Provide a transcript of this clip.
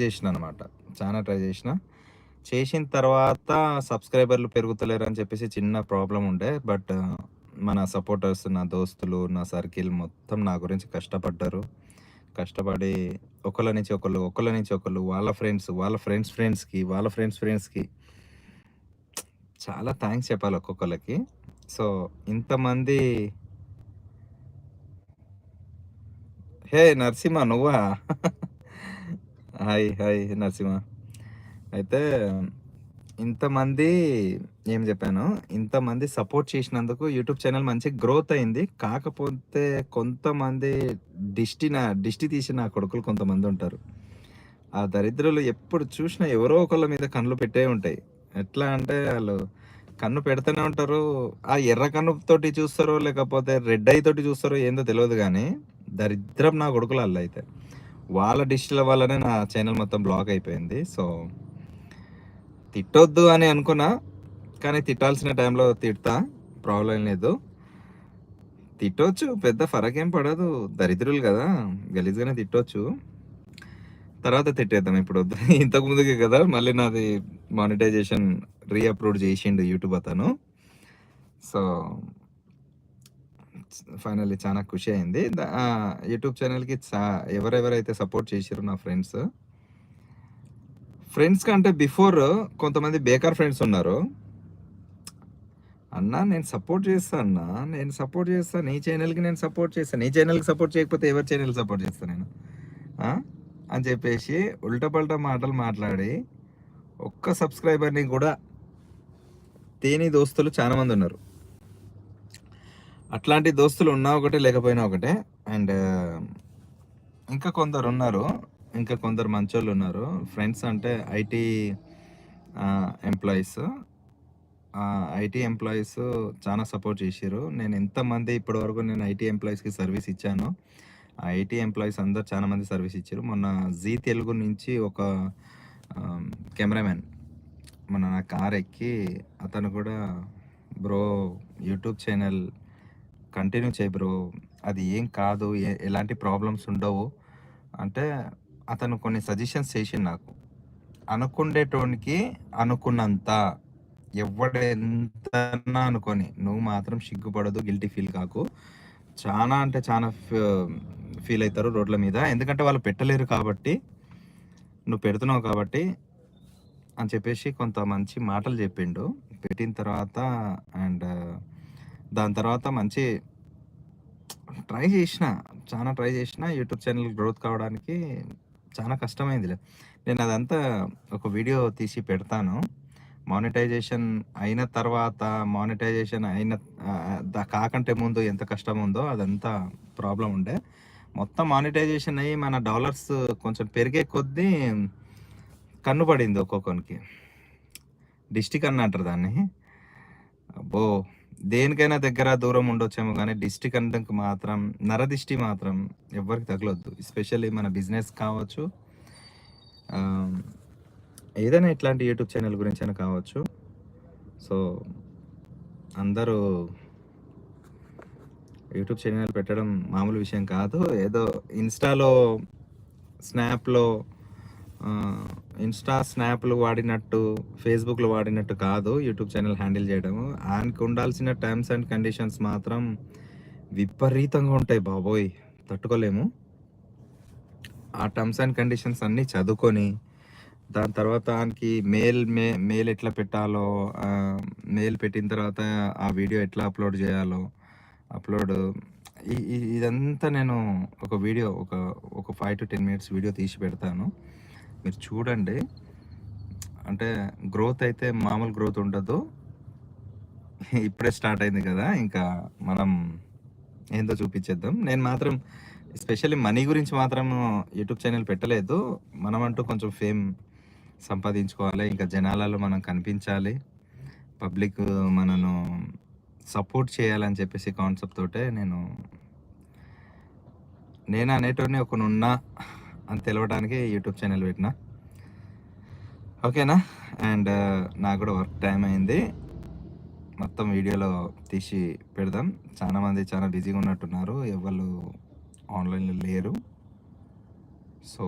చేసిన అనమాట. చాలా ట్రై చేసిన. చేసిన తర్వాత సబ్స్క్రైబర్లు పెరుగుతలేరని చెప్పేసి చిన్న ప్రాబ్లమ్ ఉండే. బట్ మన సపోర్టర్స్, నా దోస్తులు, నా సర్కిల్ మొత్తం నా గురించి కష్టపడ్డారు. కష్టపడి ఒకళ్ళ నుంచి ఒకళ్ళు, ఒకళ్ళ నుంచి ఒకళ్ళు, వాళ్ళ ఫ్రెండ్స్, వాళ్ళ ఫ్రెండ్స్ ఫ్రెండ్స్‌కి, వాళ్ళ ఫ్రెండ్స్ ఫ్రెండ్స్‌కి చాలా థాంక్స్ చెప్పాలి ఒక్కొక్కళ్ళకి. సో, ఇంతమంది హే! నరసింహ నువ్వా? హాయ్. హాయ్ నరసింహ. అయితే ఇంతమంది ఏం జెప్పాను, ఇంతమంది సపోర్ట్ చేసినందుకు యూట్యూబ్ ఛానెల్ మంచి గ్రోత్ అయింది. కాకపోతే కొంతమంది దిష్టి తీసిన నా కొడుకులు కొంతమందుంటారు. ఆ దరిద్రులు ఎప్పుడు చూసినా ఎవరో ఒకళ్ళ మీద కన్నులు పెట్టే ఉంటాయి. ఎట్లా అంటే ఆళ్ళు కన్ను పెడుతూనే ఉంటారు. ఆ ఎర్ర కన్నుతోటి చూస్తారో, లేకపోతే రెడ్ ఐ తోటి చూస్తారో ఏందో తెలవదు గానీ, దరిద్రపు నా కొడుకులు ఆళ్ళైతే. వాళ్ళ డిష్‌ల వల్లనే నా ఛానెల్ మొత్తం బ్లాక్ అయిపోయింది. సో, తిట్టొద్దు అని అనుకున్నా. కానీ తిట్టాల్సిన టైంలో తిడతా. ప్రాబ్లమ్ లేదు. తిట్టొచ్చు. పెద్ద ఫరకేం పడదు. దరిద్రులు గదా! గలీజ్‌గానే తిట్టొచ్చు. తర్వాత తిట్టేద్దాం ఇప్పుడొద్దు. ఇంతకు ముందుకే గదా! మళ్ళీ నాది మానిటైజేషన్ అప్రూవ్డ్ జేషిండు యూట్యూబ్ అతను. సో, ఫైనల్లీ చానా ఖుషి అయింది. యూట్యూబ్ ఛానెల్‌కి ఎవరెవరైతే సపోర్ట్ చేసిర్రో నా ఫ్రెండ్స్. ఫ్రెండ్స్ కంటే బిఫోర్ కొంతమంది బేకార్ ఫ్రెండ్స్ ఉన్నారు. అన్నా నేను సపోర్ట్ చేస్తా అన్నా. నేను సపోర్ట్ చేస్తా. నీ ఛానెల్‌కి నేను సపోర్ట్ చేస్తా. నీ ఛానెల్‌కి సపోర్ట్ చేయకపోతే ఎవరి ఛానెల్‌కి సపోర్ట్ చేస్తా నేను? ఆ! అని చెప్పేసి ఉల్టా పల్టా మాటలు మాట్లాడి, ఒక్క సబ్స్క్రైబర్‌ని గూడా తేని దోస్తులు చాలా మందున్నారు. అట్లాంటి దోస్తులు ఉన్నా ఒకటే, లేకపోయినా ఒకటే. అండ్ ఇంకా కొందరున్నారు. ఇంకా కొందరు మంచోళ్ళున్నారు. ఫ్రెండ్స్ అంటే ఎంప్లాయీస్. ఐటీ ఎంప్లాయీస్ చాలా సపోర్ట్ చేసిర్రు. నేను ఎంతమంది ఇప్పటివరకు నేను ఐటీ ఎంప్లాయీస్‌కి సర్వీస్ ఇచ్చానో, ఆ ఐటీ ఎంప్లాయీస్ అందరూ చాలా మంది సర్వీస్ ఇచ్చారు. మొన్న జీ తెలుగు నుంచి ఒక కెమెరామెన్ మొన్న నా కార్ ఎక్కి అతను కూడా బ్రో యూట్యూబ్ ఛానల్ కంటిన్యూ చేయి బ్రో. అది ఏం కాదు. ఎలాంటి ప్రాబ్లమ్స్ ఉండవు. అంటే అతను కొన్ని సజెషన్స్ చేసిండు నాకు. అనుకుండేటోనికి అనుకున్నంత ఎవ్వడెంతన్నా అనుకోని, నువ్వు మాత్రం సిగ్గుపడొద్దు, గిల్టీ ఫీల్ కాకు. చానా అంటే చానా ఫీల్ అయితారు రోడ్ల మీద. ఎందుకంటే వాళ్ళు పెట్టలేరు కాబట్టి, నువ్వు పెడుతున్నావు కాబట్టి అని చెప్పేసి కొంత మంచి మాటలు చెప్పిండు. పెట్టిన తర్వాత అండ్ దాని తర్వాత మంచి ట్రై చేసిన. చానా ట్రై చేసిన. యూట్యూబ్ ఛానల్ గ్రోత్ కావడానికి చాలా కష్టమైందిలే. నేను అదంతా ఒక వీడియో తీసి పెడతాను. మానిటైజేషన్ అయిన తర్వాత, మానిటైజేషన్ అయిన కాకంటే ముందు ఎంత కష్టం ఉందో అదంతా ప్రాబ్లమ్ ఉండే. మొత్తం మానిటైజేషన్ అయ్యి మన డాలర్స్ కొంచెం పెరిగే కొద్దీ కన్ను పడింది ఒక్కొక్కనికి. దిష్టి కన్ను అంటారు దాన్ని. అబ్బో! దేనికైనా దగ్గర దూరం ఉండొచ్చేమో గానీ, దిష్టి కన్నుకి మాత్రం, నరదిష్టి మాత్రం ఎవ్వరికి తగలొద్దు. ఎస్పెషల్లీ మన బిజినెస్ కావచ్చు, ఆహ్, ఏదైనా ఇట్లాంటి యూట్యూబ్ ఛానల్ గురించైనా కావచ్చు. సో, అందరూ యూట్యూబ్ ఛానల్ పెట్టడం మామూలు విషయం కాదు. ఏదో ఇన్‌స్టాలో, స్నాప్‌లో స్నాప్‌లు వాడినట్టు, ఫేస్‌బుక్‌లో వాడినట్టు కాదు యూట్యూబ్ ఛానల్ హ్యాండిల్ చేయడము. ఆయనకు ఉండాల్సిన టర్మ్స్ అండ్ కండిషన్స్ మాత్రం విపరీతంగా ఉంటాయి బాబోయ్! తట్టుకోలేము. ఆ టర్మ్స్ అండ్ కండిషన్స్ అన్నీ చదువుకొని, దాని తర్వాత ఆనికి మెయిల్ ఎట్లా పెట్టాలో, మెయిల్ పెట్టిన తర్వాత ఆ వీడియో ఎట్లా అప్‌లోడ్ చేయాలో, అప్‌లోడ్ ఇదంతా నేను ఒక వీడియో ఒక 5-10 మినిట్స్ వీడియో తీసి పెడతాను. మీరు చూడండి. అంటే గ్రోత్ అయితే మామూలు గ్రోత్ ఉండదు. ఇప్పుడే స్టార్ట్ అయింది కదా! ఇంకా మనం ఏందో చూపించేద్దాం. నేను మాత్రం ఎస్పెషల్లీ మనీ గురించి మాత్రం యూట్యూబ్ ఛానల్ పెట్టలేదు. మనమంటూ కొంచెం ఫేమ్ సంపాదించుకోవాలి. ఇంకా జనాలలో మనం కనిపించాలి. పబ్లిక్ మనను సపోర్ట్ చేయాలని చెప్పేసి కాన్సెప్ట్ తోటే నేను అనేటోడిని ఒకనున్నా అని తెలవడానికి యూట్యూబ్ ఛానల్ పెట్టినా. ఓకేనా? అండ్ నాకు కూడా వర్క్ టైం అయింది. మొత్తం వీడియోలో తీసి పెడదాం. చాలామంది చాలా బిజీగా ఉన్నట్టున్నారు. ఎవళ్ళు ఆన్లైన్‌లో లేరు. సో